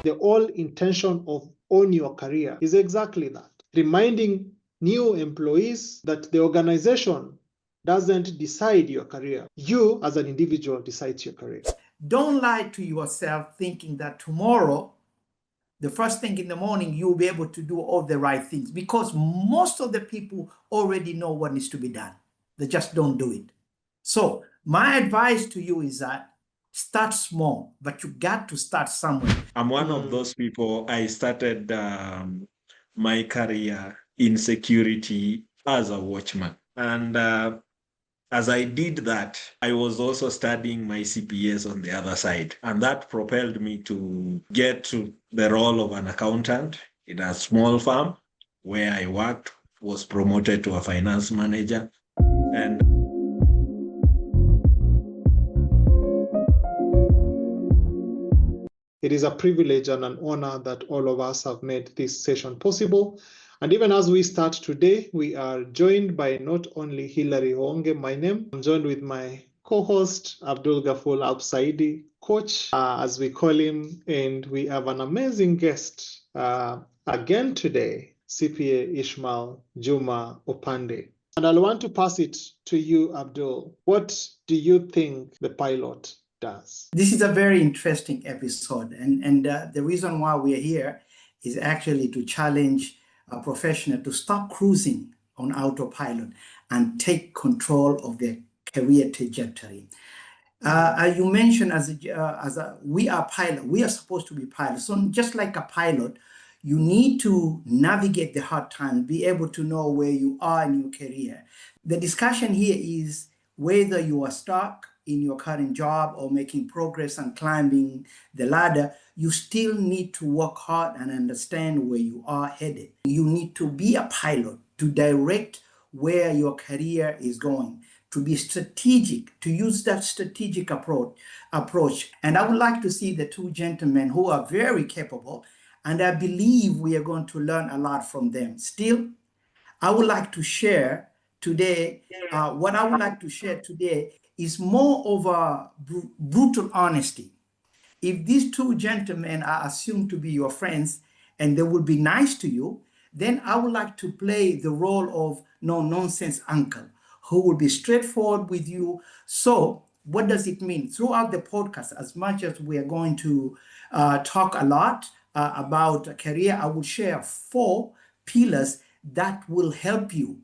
The whole intention of Own Your Career is exactly that. Reminding new employees that the organization doesn't decide your career. You, as an individual, decides your career. Don't lie to yourself thinking that tomorrow, the first thing in the morning, you'll be able to do all the right things, because most of the people already know what needs to be done. They just don't do it. So my advice to you is that start small, but you got to start somewhere. I'm one of those people. I started my career in security as a watchman. And as I did that, I was also studying my CPAs on the other side. And that propelled me to get to the role of an accountant in a small firm where I worked, was promoted to a finance manager. And it is a privilege and an honor that all of us have made this session possible. And even as we start today, we are joined by not only Hilary Honge, my name, I'm joined with my co-host, Abdul Gaful Absaidi, coach, as we call him, and we have an amazing guest again today, CPA Ishmael Juma Opande. And I'll want to pass it to you, Abdul. What do you think the pilot does? This is a very interesting episode, and the reason why we are here is actually to challenge a professional to stop cruising on autopilot and take control of their career trajectory. You mentioned we are pilot. We are supposed to be pilots. So just like a pilot, you need to navigate the hard times, be able to know where you are in your career. The discussion here is whether you are stuck in your current job or making progress and climbing the ladder, you still need to work hard and understand where you are headed. You need to be a pilot to direct where your career is going, to be strategic, to use that strategic approach. And I would like to see the two gentlemen who are very capable, and I believe we are going to learn a lot from them. Still, I would like to share today, what I would like to share today is more of a brutal honesty. If these two gentlemen are assumed to be your friends and they will be nice to you, then I would like to play the role of no-nonsense uncle who will be straightforward with you. So what does it mean? Throughout the podcast, as much as we are going to talk a lot about a career, I will share 4 pillars that will help you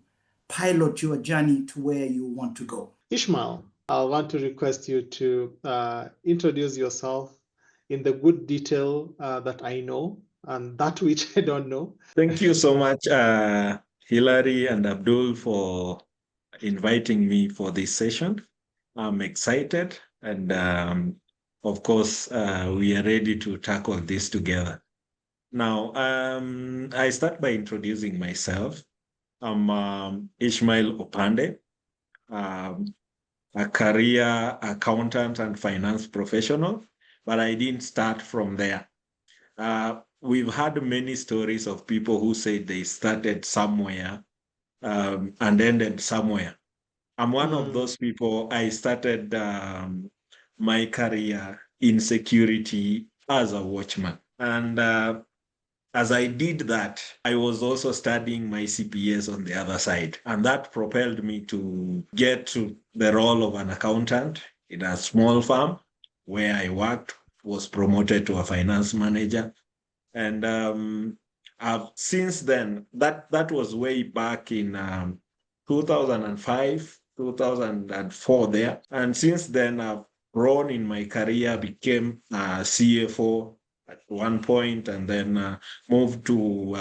pilot your journey to where you want to go. Ishmael, I want to request you to introduce yourself in the good detail that I know and that which I don't know. Thank you so much, Hilary and Abdul, for inviting me for this session. I'm excited, and of course, we are ready to tackle this together. Now, I start by introducing myself. I'm Ishmael Opande, a career accountant and finance professional, but I didn't start from there. We've had many stories of people who said they started somewhere and ended somewhere. I'm one of those people. I started my career in security as a watchman. And as I did that, I was also studying my CPAs on the other side. And that propelled me to get to the role of an accountant in a small firm where I worked, was promoted to a finance manager. And I've since then, that was way back in 2005, 2004 there. And since then, I've grown in my career, became a CFO at one point, and then moved to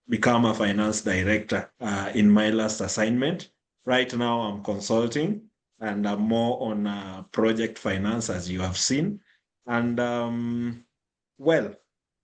become a finance director in my last assignment. Right now, I'm consulting, and I'm more on project finance, as you have seen. And well,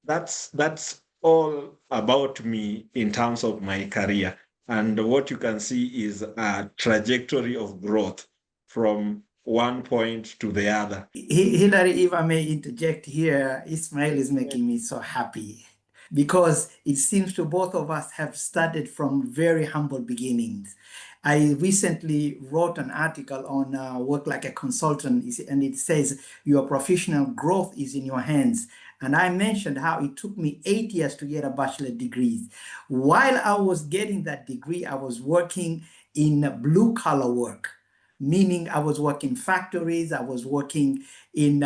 that's all about me in terms of my career. And what you can see is a trajectory of growth from one point to the other. Hilary, if I may interject here, Ismail is making me so happy because it seems to both of us have started from very humble beginnings. I recently wrote an article on work like a consultant, and it says your professional growth is in your hands. And I mentioned how it took me 8 years to get a bachelor's degree. While I was getting that degree, I was working in blue collar work, meaning I was working factories, I was working in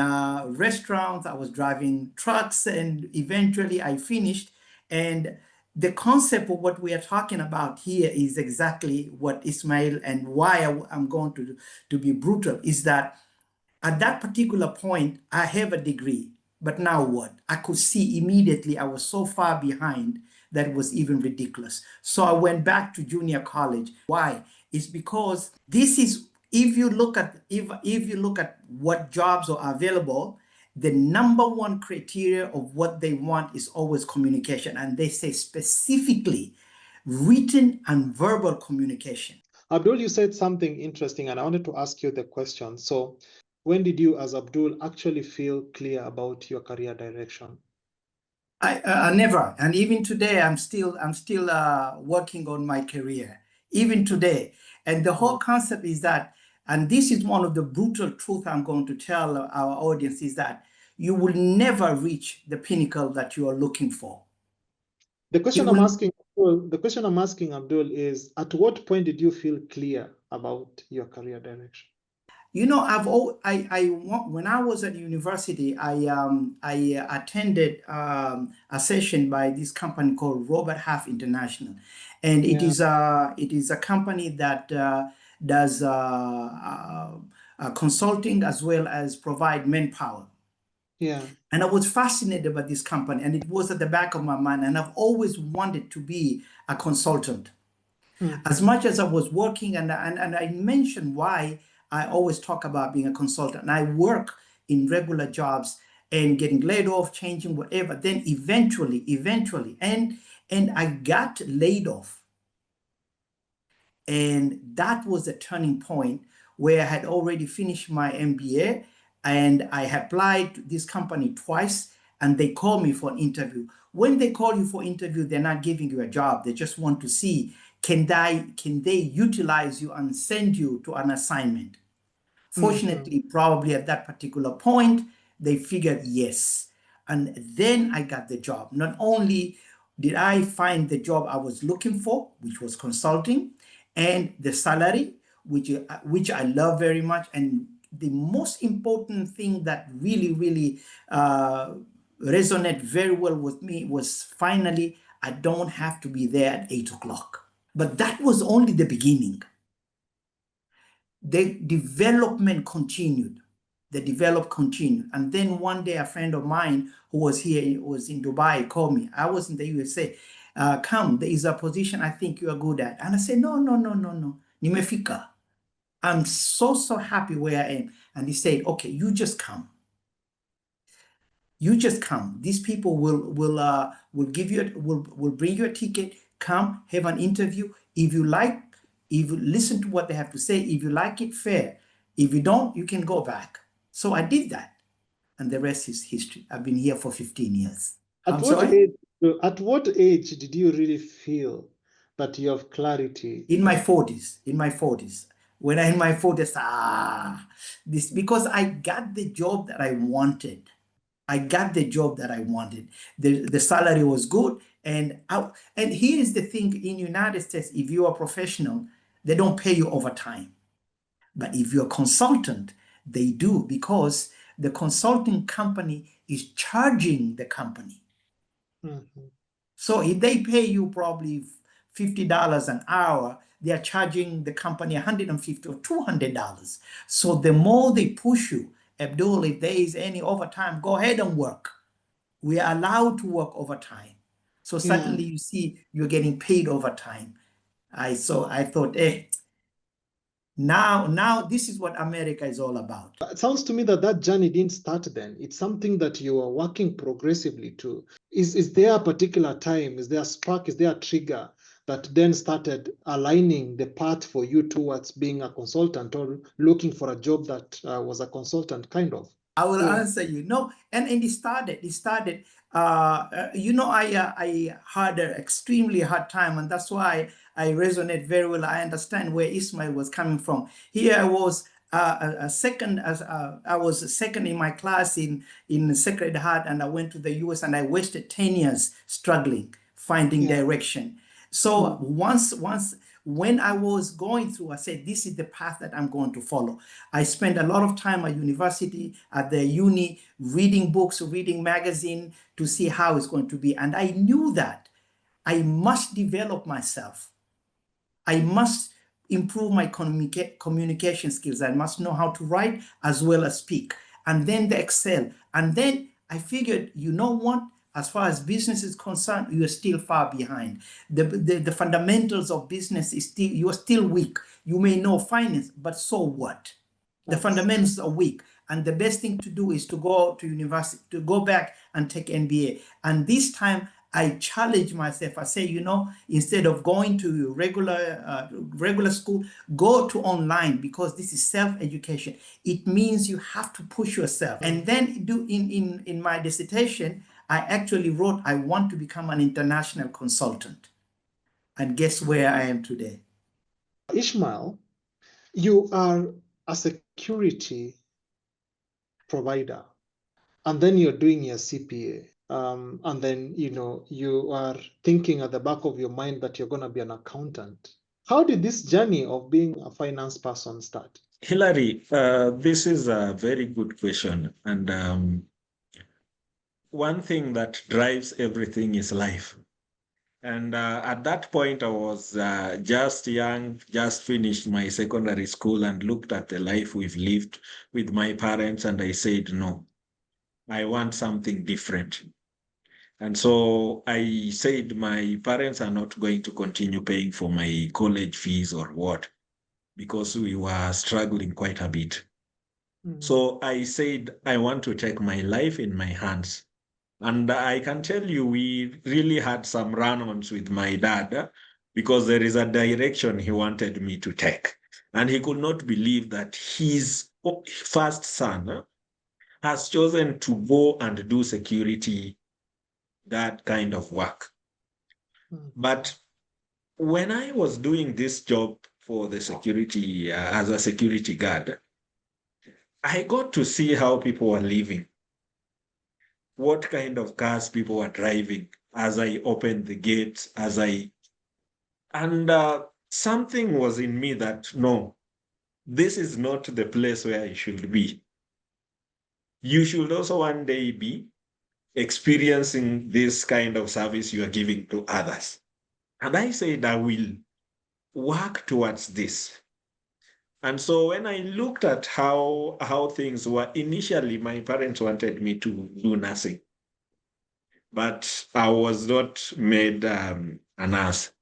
restaurants, I was driving trucks, and eventually I finished. And the concept of what we are talking about here is exactly what Ishmael, and why I'm going to be brutal, is that at that particular point, I have a degree, but now what? I could see immediately I was so far behind that it was even ridiculous. So I went back to junior college. Why? It's because this is, if you look at what jobs are available, the number one criteria of what they want is always communication. And they say specifically written and verbal communication. Abdul, you said something interesting, and I wanted to ask you the question. So, when did you, as Abdul, actually feel clear about your career direction? I never, and even today, I'm still working on my career, even today. And the whole concept is that, and this is one of the brutal truth I'm going to tell our audience, is that you will never reach the pinnacle that you are looking for. The question I'm asking, Abdul, is at what point did you feel clear about your career direction? You know, when I was at university, I attended a session by this company called Robert Half International, and it is a company that does consulting as well as provide manpower. Yeah. And I was fascinated by this company, and it was at the back of my mind, and I've always wanted to be a consultant. As much as I was working, and I mentioned why I always talk about being a consultant. I work in regular jobs and getting laid off, changing whatever. Then eventually, and I got laid off. And that was a turning point where I had already finished my MBA, and I applied to this company twice, and they called me for an interview. When they call you for interview, they're not giving you a job. They just want to see, can they utilize you and send you to an assignment? Fortunately, probably at that particular point, they figured yes. And then I got the job. Not only did I find the job I was looking for, which was consulting, and the salary, which I love very much. And the most important thing that really resonated very well with me was, finally, I don't have to be there at 8 o'clock. But that was only the beginning. The development continued. And then one day, a friend of mine who was here, was in Dubai, called me. I was in the USA. Come, there is a position I think you are good at. And I said, no. Nimefika. I'm so happy where I am. And he said, okay, you just come. These people will give you, will bring you a ticket. Come, have an interview. If you listen to what they have to say, if you like it, fair. If you don't, you can go back. So I did that. And the rest is history. I've been here for 15 years. At what age did you really feel that you have clarity? In my 40s. When I'm in my 40s, because I got the job that I wanted. The salary was good. And here is the thing, in United States, if you are a professional, they don't pay you overtime. But if you're a consultant, they do, because the consulting company is charging the company. So if they pay you probably $50 an hour, they are charging the company $150 or $200. So the more they push you, Abdul, if there is any overtime, go ahead and work. We are allowed to work overtime. So suddenly you see you're getting paid overtime. I thought, now this is what America is all about. It sounds to me that journey didn't start then. It's something that you are working progressively to. Is there a particular time? Is there a spark? Is there a trigger that then started aligning the path for you towards being a consultant, or looking for a job that was a consultant kind of? I will answer you. No, and it started. I had an extremely hard time, and that's why I resonate very well. I understand where Ishmael was coming from. Here I was a second, as I was second in my class in Sacred Heart, and I went to the US, and I wasted 10 years struggling, finding direction. So once when I was going through, I said, this is the path that I'm going to follow. I spent a lot of time at university, at the uni, reading books, reading magazine to see how it's going to be. And I knew that I must develop myself. I must improve my communication skills. I must know how to write as well as speak, and then the Excel. And then I figured, you know what? As far as business is concerned, you are still far behind. The fundamentals of business is still, you are still weak. You may know finance, but so what? The fundamentals are weak. And the best thing to do is to go to university, to go back and take MBA. And this time I challenge myself. I say, you know, instead of going to regular school, go to online, because this is self-education. It means you have to push yourself. And then in my dissertation, I actually wrote, I want to become an international consultant. And guess where I am today? Ishmael, you are a security provider, and then you're doing your CPA. And then, you know, you are thinking at the back of your mind that you're going to be an accountant. How did this journey of being a finance person start? Hilary, this is a very good question. And one thing that drives everything is life. And at that point, I was just young, just finished my secondary school, and looked at the life we've lived with my parents. And I said, no, I want something different. And so I said, my parents are not going to continue paying for my college fees or what, because we were struggling quite a bit. So I said, I want to take my life in my hands. And I can tell you, we really had some run-ons with my dad, because there is a direction he wanted me to take. And he could not believe that his first son has chosen to go and do security, that kind of work. But when I was doing this job for the security, as a security guard, I got to see how people were living, what kind of cars people were driving as I opened the gates, and something was in me that, no, this is not the place where I should be. You should also one day be experiencing this kind of service you are giving to others. And I said, I will work towards this. And so when I looked at how things were, initially my parents wanted me to do nursing, but I was not made a nurse.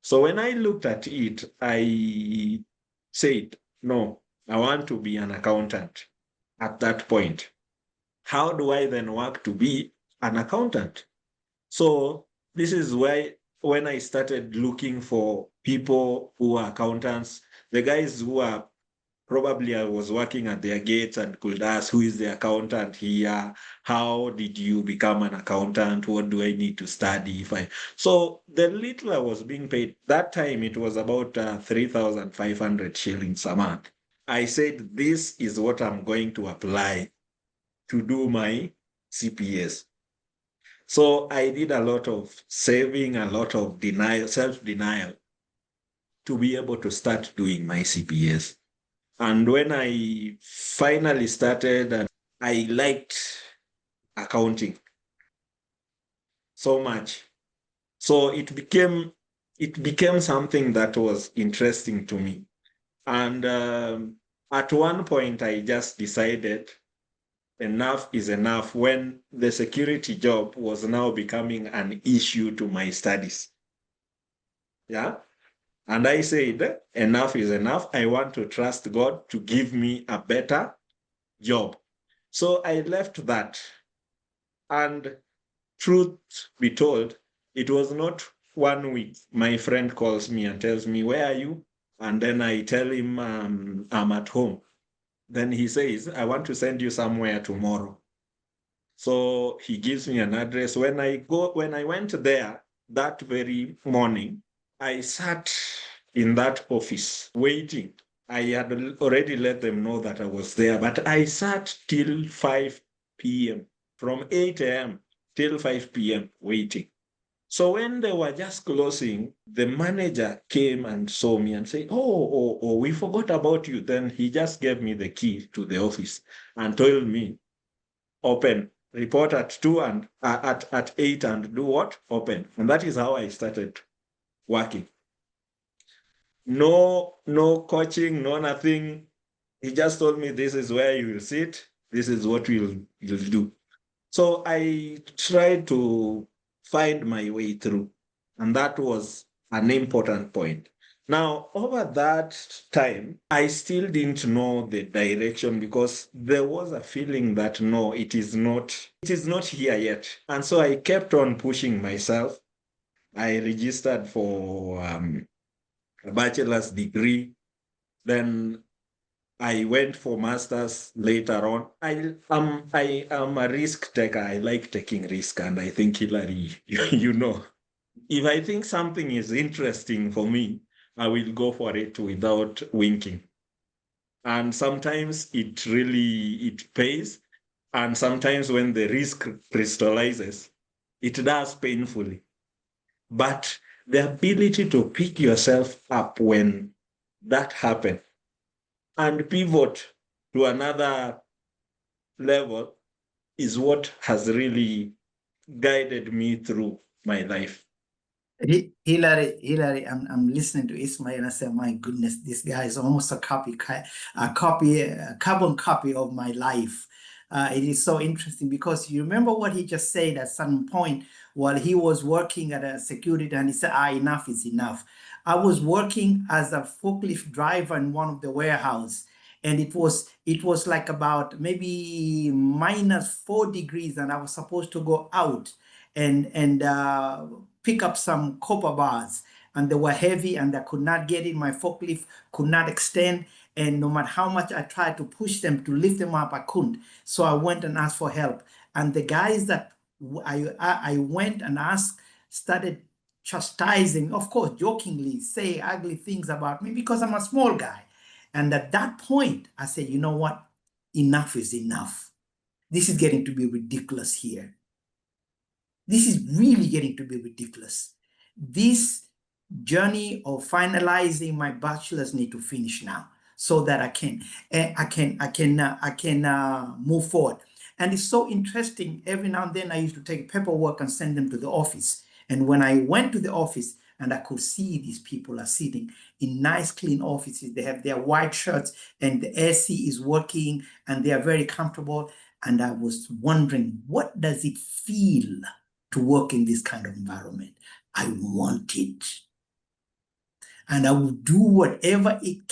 So when I looked at it, I said, no, I want to be an accountant at that point. How do I then work to be an accountant? So this is why when I started looking for people who are accountants, the guys who are probably, I was working at their gates and could ask, who is the accountant here? How did you become an accountant? What do I need to study? So the little I was being paid, that time it was about 3,500 shillings a month. I said, this is what I'm going to apply to do my CPS. So I did a lot of saving, a lot of self-denial, to be able to start doing my CPS. And when I finally started, I liked accounting so much. So it became something that was interesting to me. And at one point, I just decided enough is enough, when the security job was now becoming an issue to my studies. Yeah. And I said, enough is enough. I want to trust God to give me a better job. So I left that. And truth be told, it was not 1 week. My friend calls me and tells me, where are you? And then I tell him I'm at home. Then he says, I want to send you somewhere tomorrow. So he gives me an address. When I went there that very morning, I sat in that office waiting. I had already let them know that I was there, but I sat till 5 p.m., from 8 a.m. till 5 p.m. waiting. So when they were just closing, the manager came and saw me and said, oh, we forgot about you. Then he just gave me the key to the office and told me, open, report at 2 and at 8 and do what? Open. And that is how I started working. No coaching, no nothing. He just told me, this is where you will sit. This is what you'll do. So I tried to find my way through. And that was an important point. Now, over that time, I still didn't know the direction because there was a feeling that no, it is not here yet. And so I kept on pushing myself. I registered for a bachelor's degree. Then I went for master's later on. I am a risk taker. I like taking risk, and I think Hillary, you know, if I think something is interesting for me, I will go for it without winking. And sometimes it pays, and sometimes when the risk crystallizes, it does painfully. But the ability to pick yourself up when that happens and pivot to another level is what has really guided me through my life. Hillary, I'm listening to Ishmael and I say, my goodness, this guy is almost a carbon copy of my life. It is so interesting because you remember what he just said at some point while he was working at a security, and he said, enough is enough. I was working as a forklift driver in one of the warehouse, and it was like about maybe -4 degrees, and I was supposed to go out and pick up some copper bars, and they were heavy and I could not get in. My forklift could not extend, and no matter how much I tried to push them to lift them up, I couldn't. So I went and asked for help, and the guys that I went and asked started chastising, of course jokingly, say ugly things about me because I'm a small guy. And at that point I said, you know what, enough is enough. This is getting to be ridiculous here. This is really getting to be ridiculous. This journey of finalizing my bachelor's need to finish now so that I can move forward. And it's so interesting. Every now and then I used to take paperwork and send them to the office. And when I went to the office and I could see these people are sitting in nice, clean offices, they have their white shirts and the AC is working and they are very comfortable. And I was wondering, what does it feel to work in this kind of environment? I want it. And I will do whatever it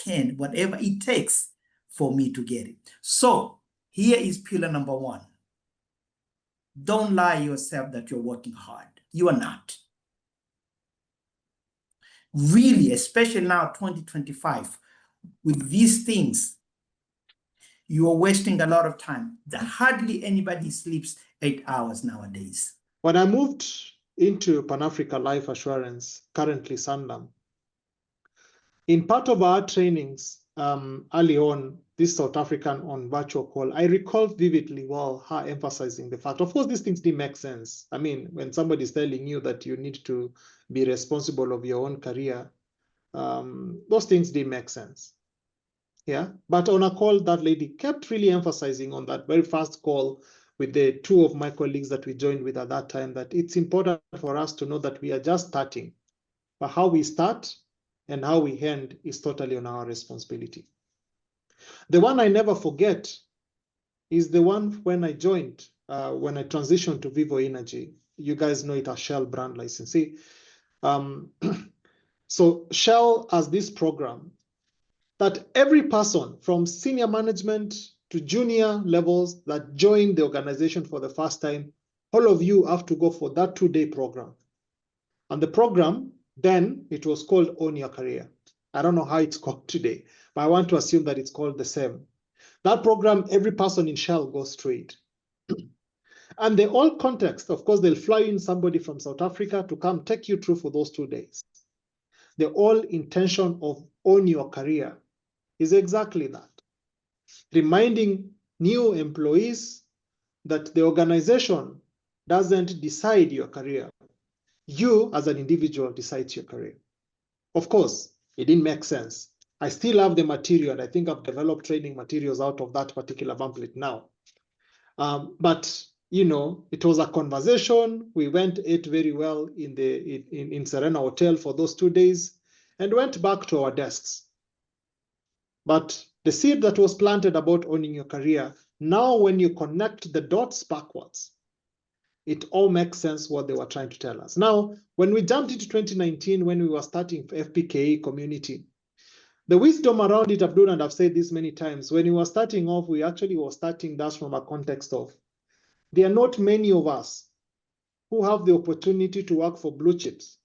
takes for me to get it. So here is pillar number 1. Don't lie yourself that you're working hard. You are not. Really, especially now, 2025, with these things, you are wasting a lot of time. Hardly anybody sleeps 8 hours nowadays. When I moved into Pan-Africa Life Assurance, currently Sanlam, in part of our trainings early on, this South African on virtual call, I recall vividly well her emphasizing the fact, of course, these things didn't make sense. I mean, when somebody's telling you that you need to be responsible of your own career, those things didn't make sense. Yeah, but on a call, that lady kept really emphasizing on that very first call with the 2 of my colleagues that we joined with at that time, that it's important for us to know that we are just starting, but how we start and how we end is totally on our responsibility. The one I never forget is the one when I joined, when I transitioned to Vivo Energy. You guys know it as Shell brand licensee. So Shell has this program that every person from senior management to junior levels that join the organization for the first time, all of you have to go for that 2-day program. And the program, then it was called Own Your Career. I don't know how it's called today, but I want to assume that it's called the same. That program, every person in Shell goes through it. And the whole context, of course, they'll fly in somebody from South Africa to come take you through for those 2 days. The whole intention of Own Your Career is exactly that. Reminding new employees that the organization doesn't decide your career. You, as an individual, decides your career. Of course, it didn't make sense. I still have the material, and I think I've developed training materials out of that particular pamphlet now. But you know, it was a conversation. We went, ate very well in Serena Hotel for those 2 days, and went back to our desks. But the seed that was planted about owning your career, now when you connect the dots backwards, it all makes sense what they were trying to tell us. Now, when we jumped into 2019, when we were starting FPKE community, the wisdom around it, Abdul, and I've said this many times, when we were starting off, we actually were starting that from a context of, there are not many of us who have the opportunity to work for blue chips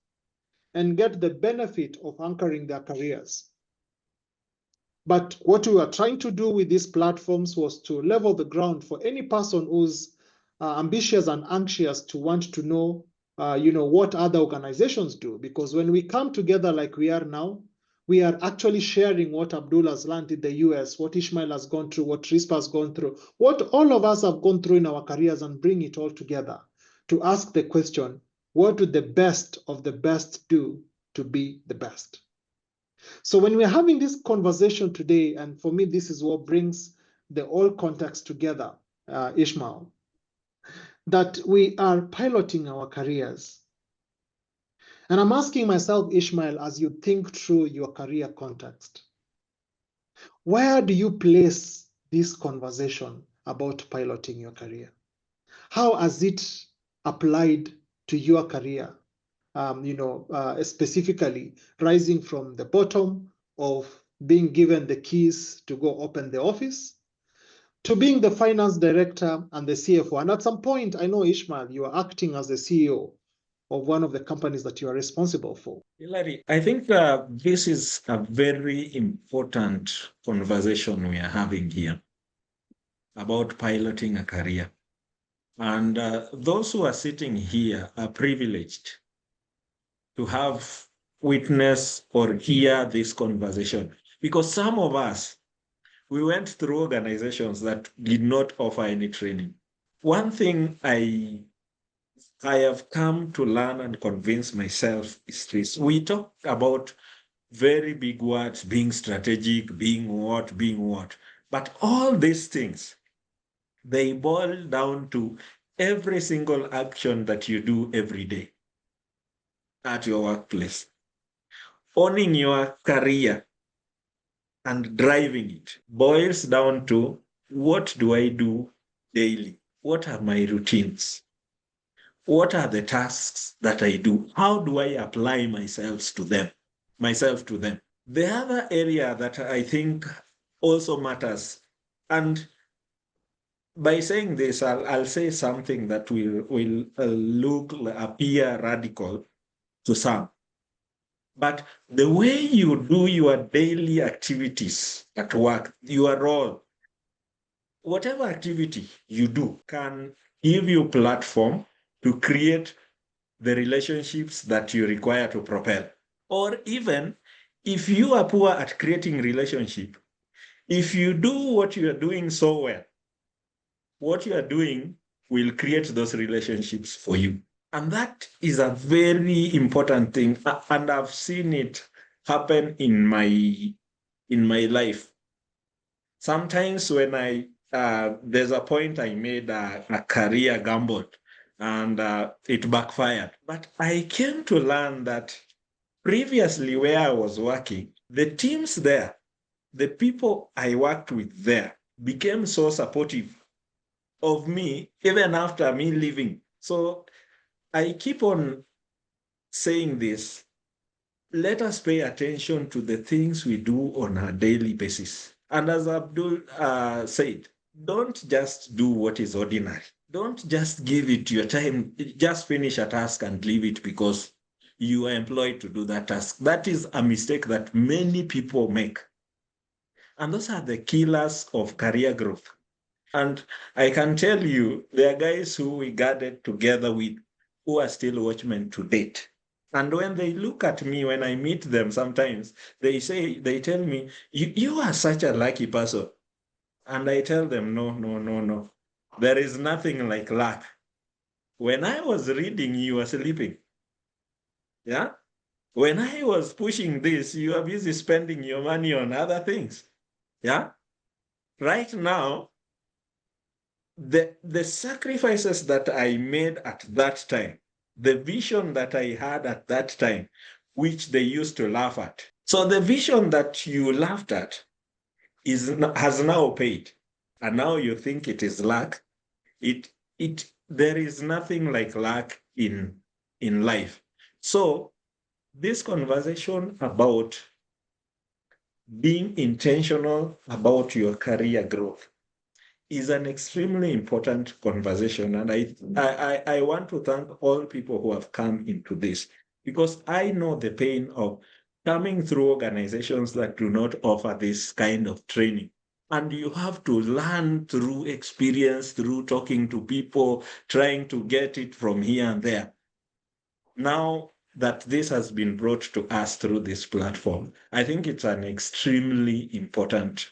and get the benefit of anchoring their careers. But what we were trying to do with these platforms was to level the ground for any person who's ambitious and anxious to want to know, what other organizations do. Because when we come together like we are now, we are actually sharing what Abdul has learned in the US, what Ishmael has gone through, what Rispa has gone through, what all of us have gone through in our careers, and bring it all together to ask the question, what do the best of the best do to be the best? So when we're having this conversation today, and for me, this is what brings the whole context together, Ishmael, that we are piloting our careers. And I'm asking myself, Ishmael, as you think through your career context, where do you place this conversation about piloting your career? How has it applied to your career? Specifically rising from the bottom of being given the keys to go open the office to being the finance director and the CFO. And at some point, I know, Ishmael, you are acting as the CEO of one of the companies that you are responsible for. Hilary, I think this is a very important conversation we are having here about piloting a career. And those who are sitting here are privileged to have witness or hear this conversation, because some of us, we went through organizations that did not offer any training. One thing I have come to learn and convince myself is this. We talk about very big words, being strategic, being what. But all these things, they boil down to every single action that you do every day at your workplace. Owning your career and driving it boils down to, what do I do daily? What are my routines? What are the tasks that I do? How do I apply myself to them? The other area that I think also matters, and by saying this, I'll say something that will appear radical to some. But the way you do your daily activities at work, your role, whatever activity you do can give you platform to create the relationships that you require to propel. Or even if you are poor at creating relationship, if you do what you are doing so well, what you are doing will create those relationships for you. And that is a very important thing. And I've seen it happen in my life. Sometimes when there's a point I made a career gamble and it backfired. But I came to learn that previously where I was working, the teams there, the people I worked with there became so supportive of me even after me leaving. So I keep on saying this. Let us pay attention to the things we do on a daily basis. And as Abdul said, don't just do what is ordinary. Don't just give it your time, just finish a task and leave it because you are employed to do that task. That is a mistake that many people make. And those are the killers of career growth. And I can tell you, there are guys who we gathered together with who are still watchmen to date. And when they look at me, when I meet them, sometimes they tell me, you are such a lucky person. And I tell them, no, no, no, no. There is nothing like luck. When I was reading, you were sleeping. Yeah. When I was pushing this, you are busy spending your money on other things. Yeah. Right now, the sacrifices that I made at that time, the vision that I had at that time, which they used to laugh at. So the vision that you laughed at has now paid. And now you think it is luck. There is nothing like luck in life. So this conversation about being intentional about your career growth is an extremely important conversation. And I want to thank all people who have come into this, because I know the pain of coming through organizations that do not offer this kind of training. And you have to learn through experience, through talking to people, trying to get it from here and there. Now that this has been brought to us through this platform, I think it's an extremely important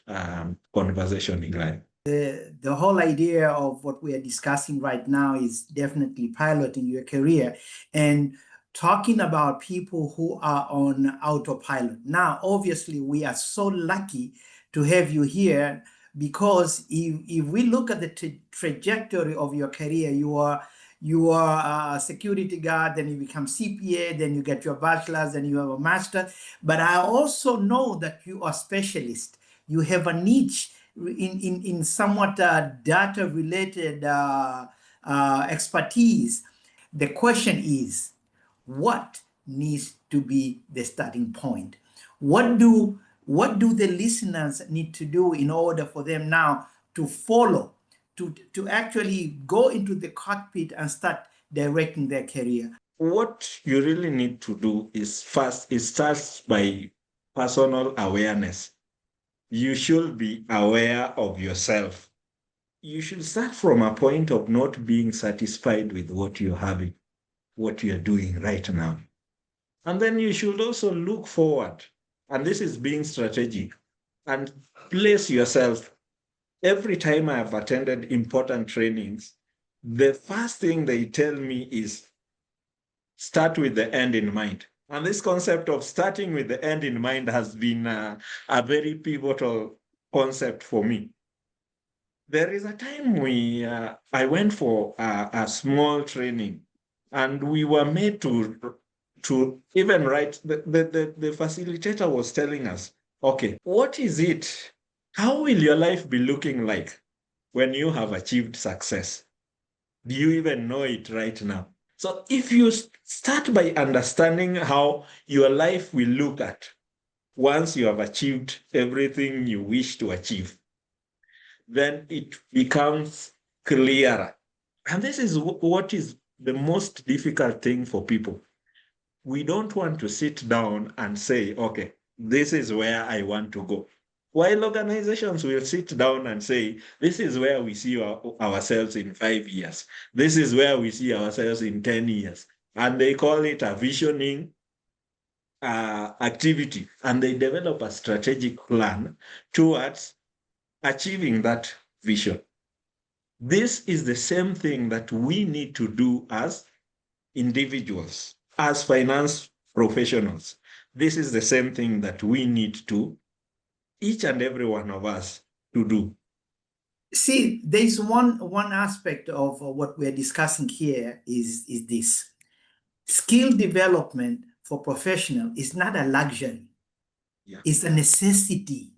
conversation in life. The whole idea of what we are discussing right now is definitely piloting your career and talking about people who are on autopilot. Now, obviously, we are so lucky to have you here, because if we look at the trajectory of your career, you are a security guard, then you become CPA, then you get your bachelor's, then you have a master. But I also know that you are specialist. You have a niche in somewhat data related expertise. The question is, what needs to be the starting point? What do the listeners need to do in order for them now to follow, to actually go into the cockpit and start directing their career? What you really need to do is first, it starts by personal awareness. You should be aware of yourself. You should start from a point of not being satisfied with what you're having, what you're doing right now. And then you should also look forward. And this is being strategic, and place yourself. Every time I have attended important trainings, the first thing they tell me is start with the end in mind. And this concept of starting with the end in mind has been a very pivotal concept for me. There is a time I went for a small training, and we were made to even write. The facilitator was telling us, okay, what is it? How will your life be looking like when you have achieved success? Do you even know it right now? So if you start by understanding how your life will look at once you have achieved everything you wish to achieve, then it becomes clearer. And this is what is the most difficult thing for people. We don't want to sit down and say, okay, this is where I want to go. While organizations will sit down and say, this is where we see ourselves in 5 years. This is where we see ourselves in 10 years. And they call it a visioning activity. And they develop a strategic plan towards achieving that vision. This is the same thing that we need to do as individuals, as finance professionals. This is the same thing that we need to, each and every one of us, to do. See, there's one aspect of what we're discussing here is this. Skill development for professional is not a luxury. Yeah. It's a necessity.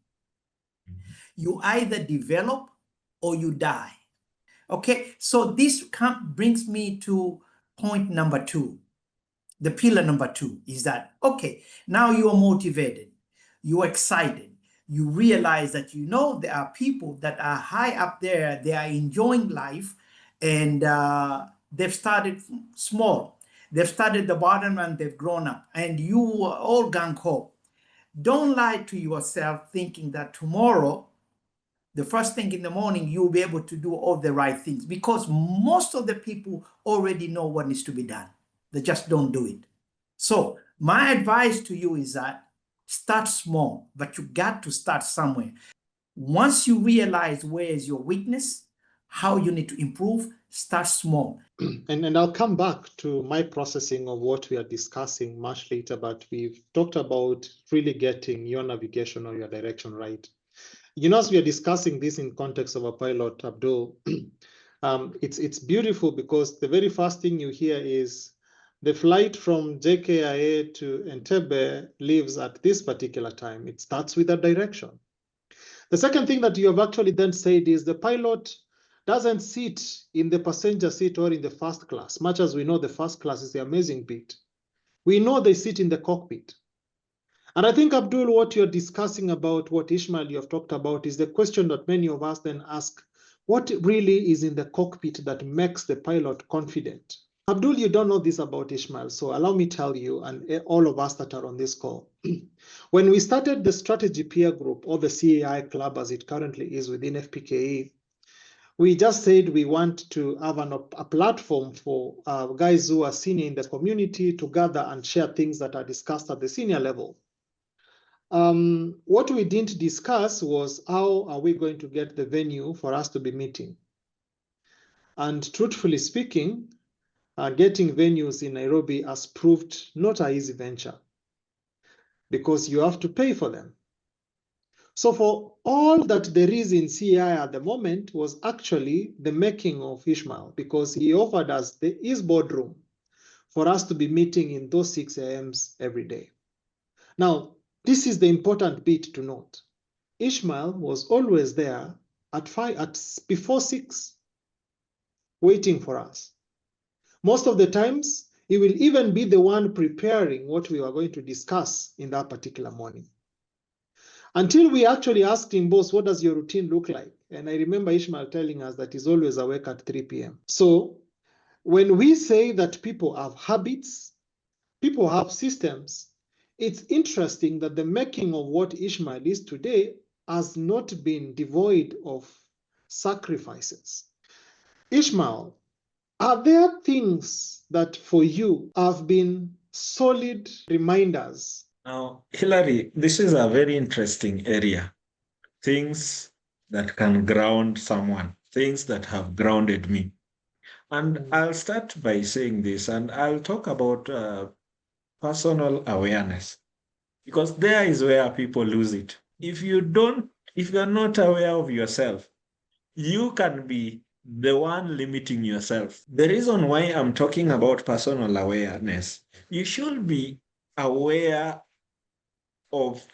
You either develop or you die. Okay, so this brings me to point number 2. The pillar number 2 is that, okay, now you are motivated, you're excited, you realize that there are people that are high up there, they are enjoying life, and they've started small. They've started the bottom and they've grown up, and you are all gung-ho. Don't lie to yourself thinking that tomorrow, the first thing in the morning, you'll be able to do all the right things, because most of the people already know what needs to be done. They just don't do it. So my advice to you is that start small, but you got to start somewhere. Once you realize where is your weakness, how you need to improve, start small. And I'll come back to my processing of what we are discussing much later, but we've talked about really getting your navigation or your direction right. You know, as we are discussing this in context of a pilot, Abdul, it's beautiful because the very first thing you hear is the flight from JKIA to Entebbe leaves at this particular time. It starts with a direction. The second thing that you have actually then said is the pilot doesn't sit in the passenger seat or in the first class, much as we know the first class is the amazing bit. We know they sit in the cockpit. And I think, Abdul, what you're discussing about, what Ishmael you have talked about, is the question that many of us then ask, what really is in the cockpit that makes the pilot confident? Abdul, you don't know this about Ishmael, so allow me tell you and all of us that are on this call. When we started the strategy peer group, or the CAI club as it currently is within FPKE, we just said we want to have a platform for guys who are senior in the community to gather and share things that are discussed at the senior level. What we didn't discuss was how are we going to get the venue for us to be meeting. And truthfully speaking, getting venues in Nairobi has proved not an easy venture because you have to pay for them. So for all that there is in CI at the moment was actually the making of Ishmael, because he offered us his boardroom for us to be meeting in those 6 a.m.s every day. Now, this is the important bit to note. Ishmael was always there before 6, waiting for us. Most of the times, he will even be the one preparing what we were going to discuss in that particular morning. Until we actually asked him, boss, what does your routine look like? And I remember Ishmael telling us that he's always awake at 3 p.m. So when we say that people have habits, people have systems, it's interesting that the making of what Ishmael is today has not been devoid of sacrifices. Ishmael, are there things that for you have been solid reminders? Now, Hilary, this is a very interesting area. Things that can ground someone, things that have grounded me. And I'll start by saying this, and I'll talk about personal awareness, because there is where people lose it. If you're not aware of yourself, you can be the one limiting yourself. The reason why I'm talking about personal awareness, you should be aware of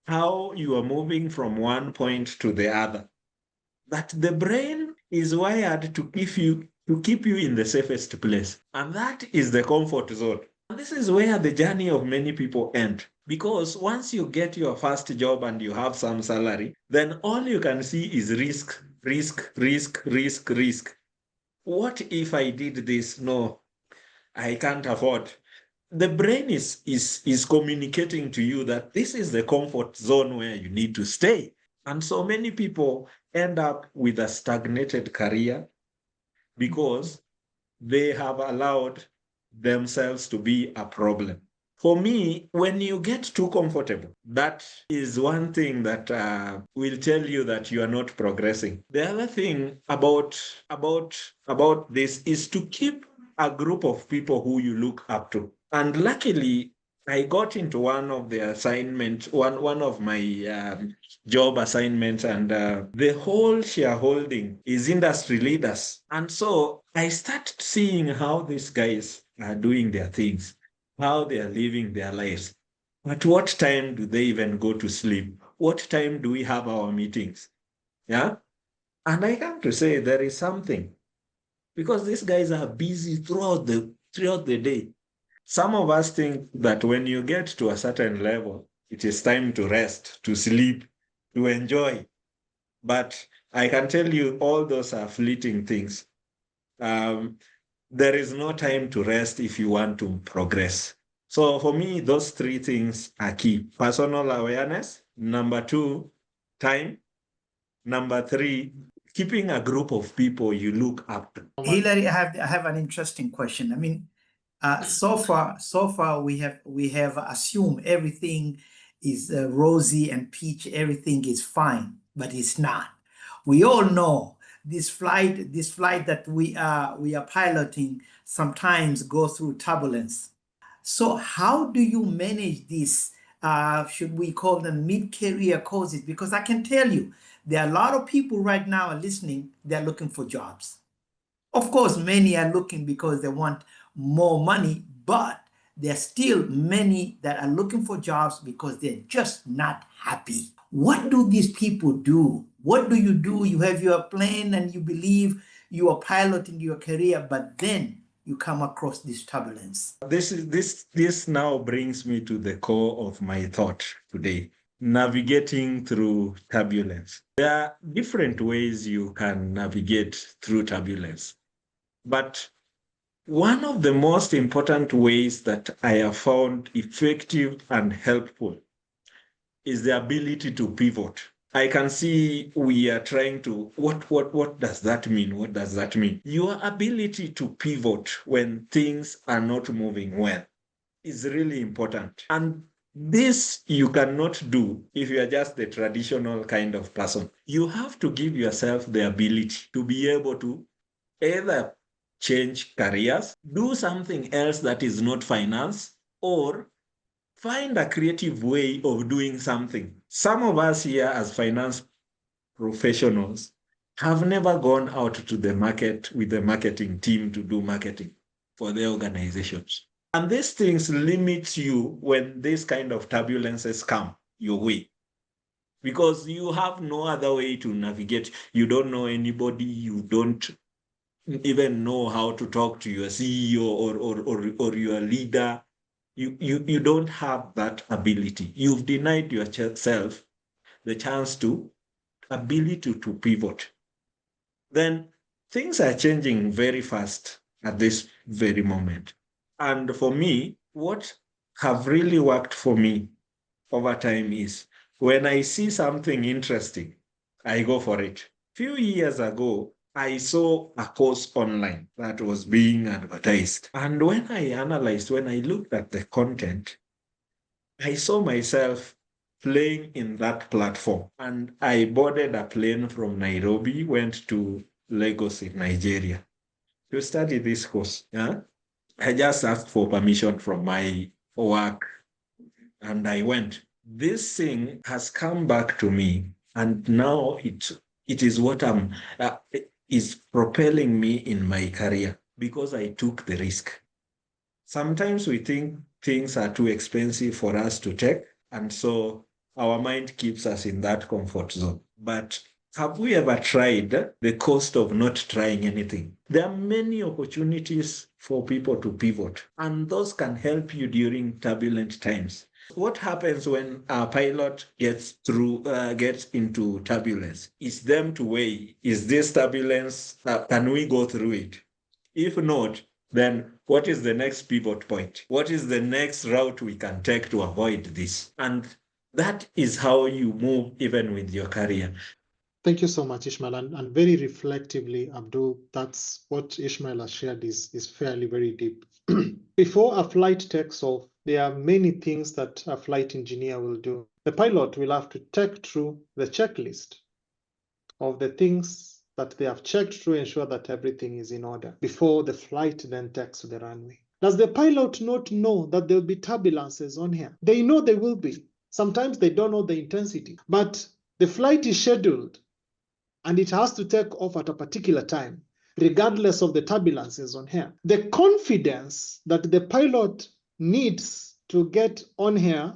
how you are moving from one point to the other. But the brain is wired to keep you in the safest place. And that is the comfort zone. And this is where the journey of many people end. Because once you get your first job and you have some salary, then all you can see is risk, risk, risk, risk, risk. What if I did this? No, I can't afford. The brain is communicating to you that this is the comfort zone where you need to stay. And so many people end up with a stagnated career because they have allowed themselves to be a problem. For me, when you get too comfortable, that is one thing that will tell you that you are not progressing. The other thing about this is to keep a group of people who you look up to. And luckily, I got into one of the assignment, one of my job assignments, and the whole shareholding is industry leaders. And so I started seeing how these guys are doing their things, how they are living their lives. At what time do they even go to sleep? What time do we have our meetings? Yeah. And I have to say there is something, because these guys are busy throughout the day. Some of us think that when you get to a certain level, it is time to rest, to sleep, to enjoy. But I can tell you all those are fleeting things. There is no time to rest if you want to progress. So for me, those 3 things are key. Personal awareness. Number 2, time. Number 3, keeping a group of people you look up to. Hilary, I have an interesting question. I mean, So far we have assumed everything is rosy and peach, everything is fine, but it's not. We all know this flight that we are piloting sometimes go through turbulence. So how do you manage this? Should we call them mid-career courses? Because I can tell you, there are a lot of people right now listening, they're looking for jobs. Of course, many are looking because they want more money, but there are still many that are looking for jobs because they're just not happy. What do these people do? What do? You have your plan and you believe you are piloting your career, but then you come across this turbulence. This now brings me to the core of my thought today. Navigating through turbulence. There are different ways you can navigate through turbulence. But one of the most important ways that I have found effective and helpful is the ability to pivot. I can see we are trying to, what does that mean? What does that mean? Your ability to pivot when things are not moving well is really important. And this you cannot do if you are just the traditional kind of person. You have to give yourself the ability to be able to either change careers, do something else that is not finance, or find a creative way of doing something. Some of us here as finance professionals have never gone out to the market with the marketing team to do marketing for their organizations. And these things limit you when these kind of turbulences come your way, because you have no other way to navigate. You don't know anybody, you don't even know how to talk to your CEO or your leader. You don't have that ability. You've denied yourself the chance to ability to pivot. Then things are changing very fast at this very moment. And for me, what have really worked for me over time is when I see something interesting, I go for it. Few years ago, I saw a course online that was being advertised. And when I looked at the content, I saw myself playing in that platform. And I boarded a plane from Nairobi, went to Lagos in Nigeria to study this course. Yeah? I just asked for permission from my work and I went. This thing has come back to me, and now it is what is propelling me in my career because I took the risk. Sometimes we think things are too expensive for us to take, and so our mind keeps us in that comfort zone. But have we ever tried the cost of not trying anything? There are many opportunities for people to pivot, and those can help you during turbulent times. What happens when a pilot gets into turbulence? It's them to weigh, is this turbulence, can we go through it? If not, then what is the next pivot point? What is the next route we can take to avoid this? And that is how you move even with your career. Thank you so much, Ishmael. And very reflectively, Abdul, that's what Ishmael has shared is fairly very deep. Before a flight takes off, there are many things that a flight engineer will do. The pilot will have to take through the checklist of the things that they have checked to ensure that everything is in order before the flight then takes to the runway. Does the pilot not know that there will be turbulences on here? They know there will be. Sometimes they don't know the intensity, but the flight is scheduled and it has to take off at a particular time, regardless of the turbulences on here. The confidence that the pilot needs to get on here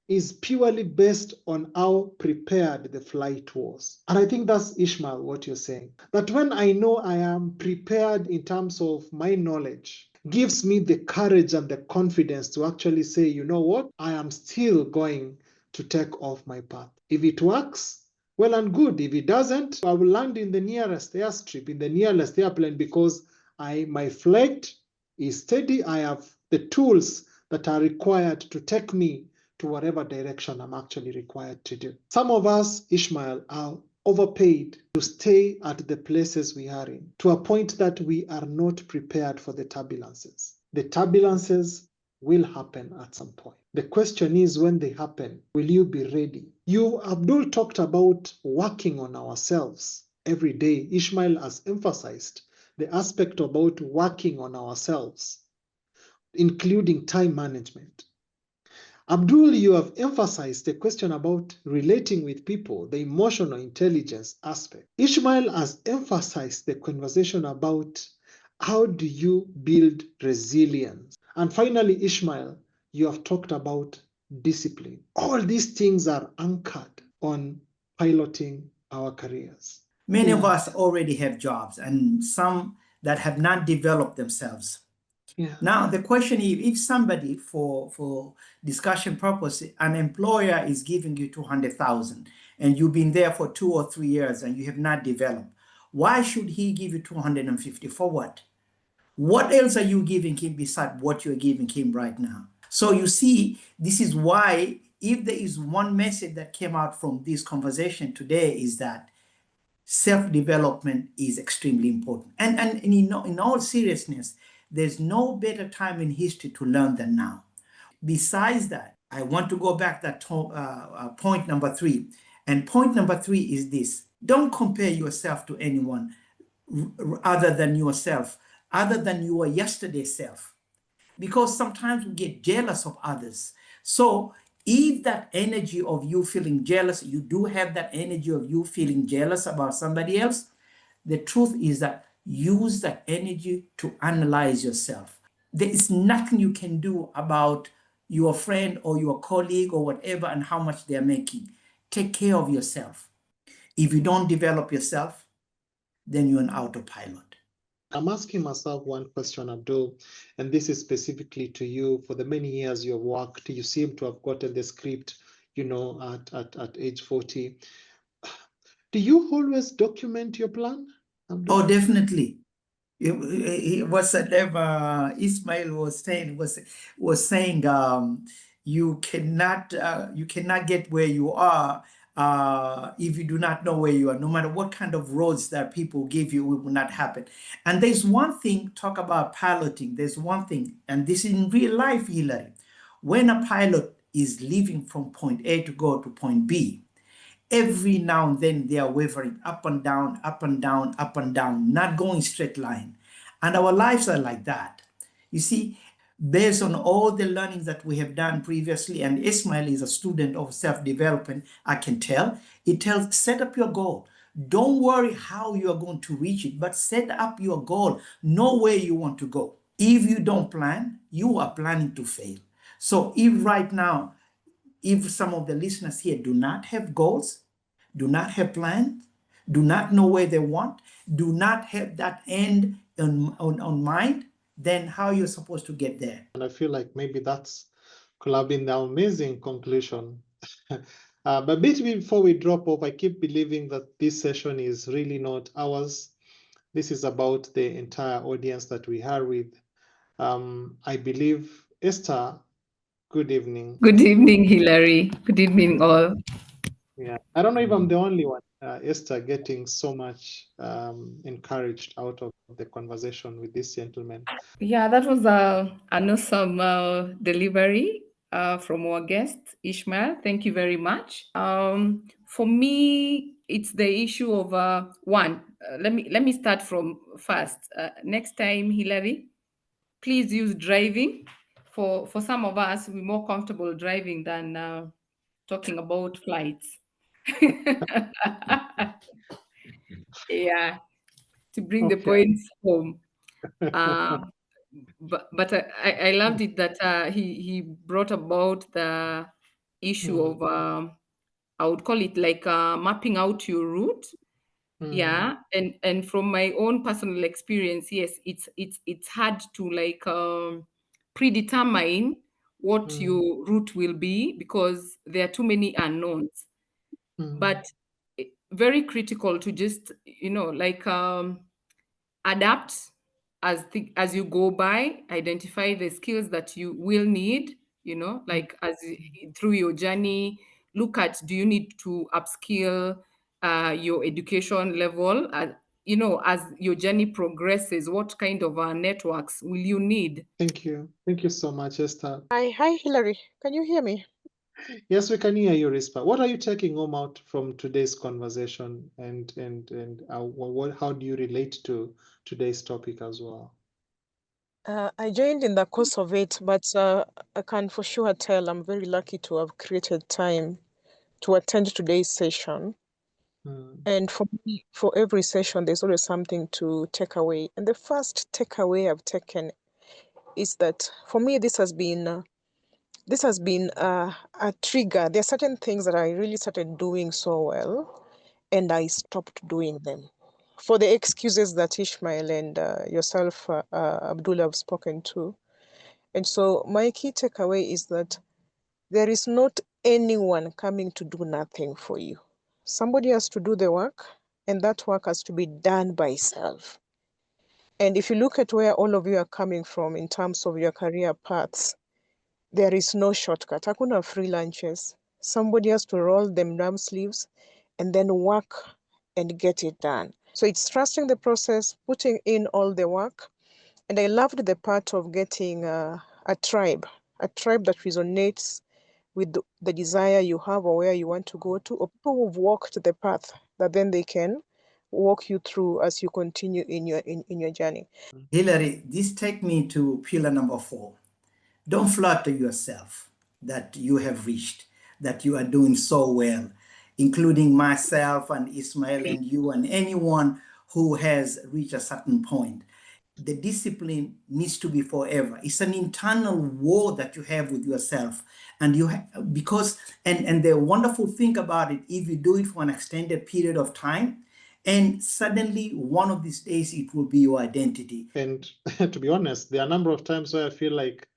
is purely based on how prepared the flight was. And I think that's, Ishmael, what you're saying. That when I know I am prepared in terms of my knowledge, gives me the courage and the confidence to actually say, you know what, I am still going to take off my path. If it works, well and good. If it doesn't, I will land in the nearest airstrip, in the nearest airplane, because my flight is steady. I have the tools that are required to take me to whatever direction I'm actually required to do. Some of us, Ishmael, are overpaid to stay at the places we are in, to a point that we are not prepared for the turbulences. The turbulences will happen at some point. The question is, when they happen, will you be ready? You, Abdul, talked about working on ourselves every day. Ishmael has emphasized the aspect about working on ourselves, including time management. Abdul, you have emphasized the question about relating with people, the emotional intelligence aspect. Ishmael has emphasized the conversation about how do you build resilience. And finally, Ishmael, you have talked about discipline. All these things are anchored on piloting our careers. Many of us already have jobs, and some that have not developed themselves. Now, the question is, if somebody, for discussion purpose, an employer is giving you 200,000 and you've been there for 2 or 3 years and you have not developed, why should he give you 250? For what? What else are you giving him besides what you're giving him right now? So you see, this is why, if there is one message that came out from this conversation today, is that self-development is extremely important. And in all seriousness, there's no better time in history to learn than now. Besides that, I want to go back to point number 3. And point number 3 is this: don't compare yourself to anyone other than yourself, other than your yesterday self, because sometimes we get jealous of others. So if that energy of you feeling jealous, you do have that energy of you feeling jealous about somebody else, the truth is that use that energy to analyze yourself. There is nothing you can do about your friend or your colleague or whatever and how much they're making. Take care of yourself. If you don't develop yourself, then you're an autopilot. I'm asking myself one question, Abdul, and this is specifically to you. For the many years you have worked, you seem to have gotten the script, at age 40. Do you always document your plan, Abdul? Oh, definitely. Whatever Ishmael was saying you cannot get where you are if you do not know where you are. No matter what kind of roads that people give you, it will not happen. And there's one thing, talk about piloting. There's one thing, and this is in real life, Hillary. When a pilot is leaving from point A to go to point B, every now and then they are wavering up and down, up and down, up and down, not going straight line. And our lives are like that. You see, based on all the learnings that we have done previously, and Ishmael is a student of self-development, I can tell, it tells, set up your goal. Don't worry how you are going to reach it, but set up your goal. Know where you want to go. If you don't plan, you are planning to fail. So if right now, if some of the listeners here do not have goals, do not have plans, do not know where they want, do not have that end on mind, then how you're supposed to get there? And I feel like maybe that's could have been the amazing conclusion. But before we drop off, I keep believing that this session is really not ours. This is about the entire audience that we are with. I believe, Esther, good evening. Good evening, Hillary. Good evening, all. Yeah, I don't know if I'm the only one, Esther, getting so much encouraged out of the conversation with this gentleman. Yeah, that was an awesome delivery from our guest, Ishmael. Thank you very much. For me, it's the issue of one. Let me start from first. Next time, Hillary, please use driving. For some of us, we're more comfortable driving than talking about flights. Yeah, to bring the Okay. points home. But I loved it that he brought about the issue of I would call it like mapping out your route. Yeah, and from my own personal experience, yes, it's hard to like predetermine what your route will be because there are too many unknowns. But very critical to just like adapt as you go by, identify the skills that you will need, like through your journey, look at, do you need to upskill your education level as your journey progresses, what kind of networks will you need? Thank you. Thank you so much, Esther. Hi, Hilary. Can you hear me? Yes, we can hear you, Rispa. What are you taking home out from today's conversation, and how do you relate to today's topic as well? I joined in the course of it, but I can for sure tell I'm very lucky to have created time to attend today's session. And for me, for every session, there's always something to take away. And the first takeaway I've taken is that for me, this has been a trigger. There are certain things that I really started doing so well, and I stopped doing them for the excuses that Ishmael and yourself, Abdullah, have spoken to. And so my key takeaway is that there is not anyone coming to do nothing for you. Somebody has to do the work, and that work has to be done by self. And if you look at where all of you are coming from in terms of your career paths, there is no shortcut. Hakuna free lunches. Somebody has to roll them down sleeves and then work and get it done. So it's trusting the process, putting in all the work. And I loved the part of getting a tribe that resonates with the desire you have or where you want to go to, or people who've walked the path that then they can walk you through as you continue in your journey. Hilary, this take me to pillar number 4. Don't flatter yourself that you have reached, that you are doing so well, including myself and Ishmael and you and anyone who has reached a certain point. The discipline needs to be forever. It's an internal war that you have with yourself. And and the wonderful thing about it, if you do it for an extended period of time, and suddenly one of these days it will be your identity. And to be honest, there are a number of times where I feel like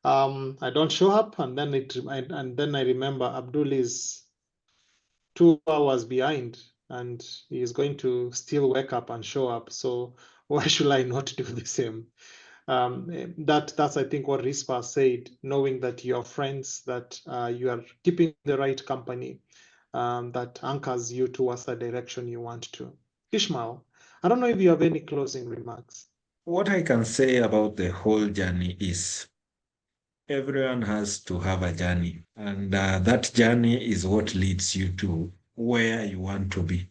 I don't show up, and then I remember Abdul is 2 hours behind, and he is going to still wake up and show up. So why should I not do the same? That's I think what Rispa said, knowing that you are friends, that you are keeping the right company, that anchors you towards the direction you want to. Ishmael, I don't know if you have any closing remarks. What I can say about the whole journey is everyone has to have a journey, and that journey is what leads you to where you want to be,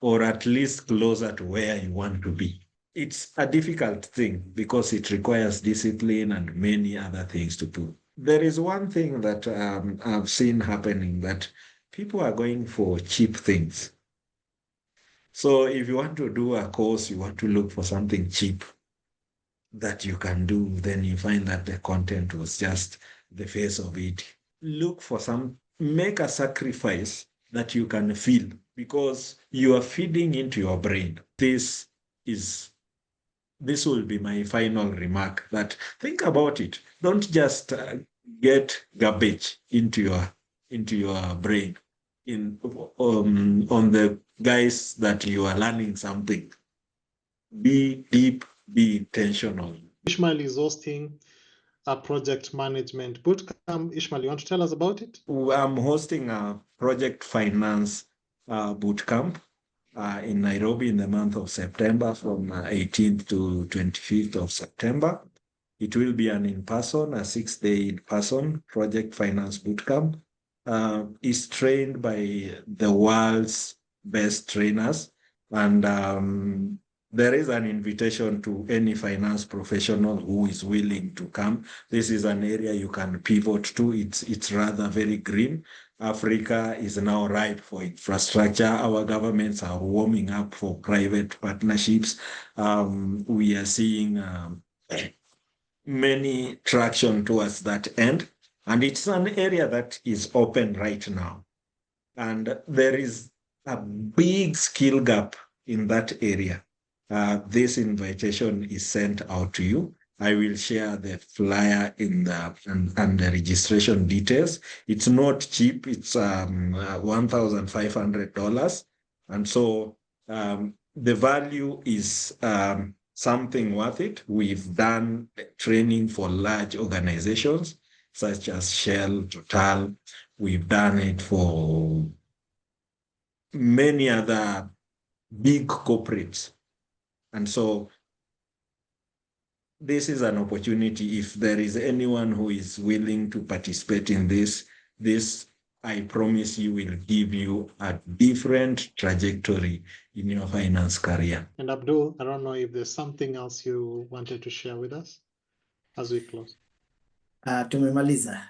or at least closer to where you want to be. It's a difficult thing because it requires discipline and many other things to do. There is one thing that I've seen happening, that people are going for cheap things. So if you want to do a course, you want to look for something cheap that you can do, then you find that the content was just the face of it. Look for make a sacrifice that you can feel, because you are feeding into your brain. This will be my final remark, that think about it. Don't just get garbage into your brain on the guys that you are learning something. Be deep, be intentional. Ishmael is hosting a project management bootcamp. Ishmael, you want to tell us about it? I'm hosting a project finance bootcamp in Nairobi in the month of September, from 18th to 25th of September. It will be an in-person, a 6-day in-person project finance bootcamp. It's trained by the world's best trainers, and there is an invitation to any finance professional who is willing to come. This is an area you can pivot to. It's rather very green. Africa is now ripe for infrastructure. Our governments are warming up for private partnerships. We are seeing many traction towards that end. And it's an area that is open right now. And there is a big skill gap in that area. This invitation is sent out to you. I will share the flyer and the registration details. It's not cheap. It's $1,500. And so the value is something worth it. We've done training for large organizations such as Shell, Total. We've done it for many other big corporates. And so this is an opportunity. If there is anyone who is willing to participate in this, I promise you will give you a different trajectory in your finance career. And Abdul, I don't know if there's something else you wanted to share with us as we close. Tumemaliza.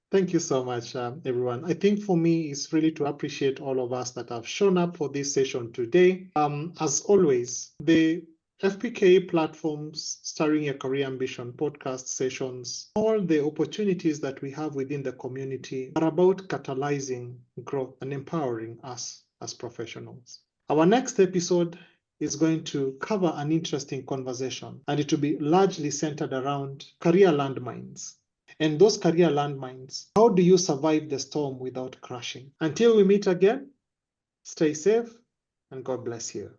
Thank you so much, everyone. I think for me, it's really to appreciate all of us that have shown up for this session today. As always, the FPK platforms, Starring Your Career Ambition podcast sessions, all the opportunities that we have within the community are about catalyzing growth and empowering us as professionals. Our next episode is going to cover an interesting conversation, and it will be largely centered around career landmines. And those career landmines, how do you survive the storm without crashing? Until we meet again, stay safe and God bless you.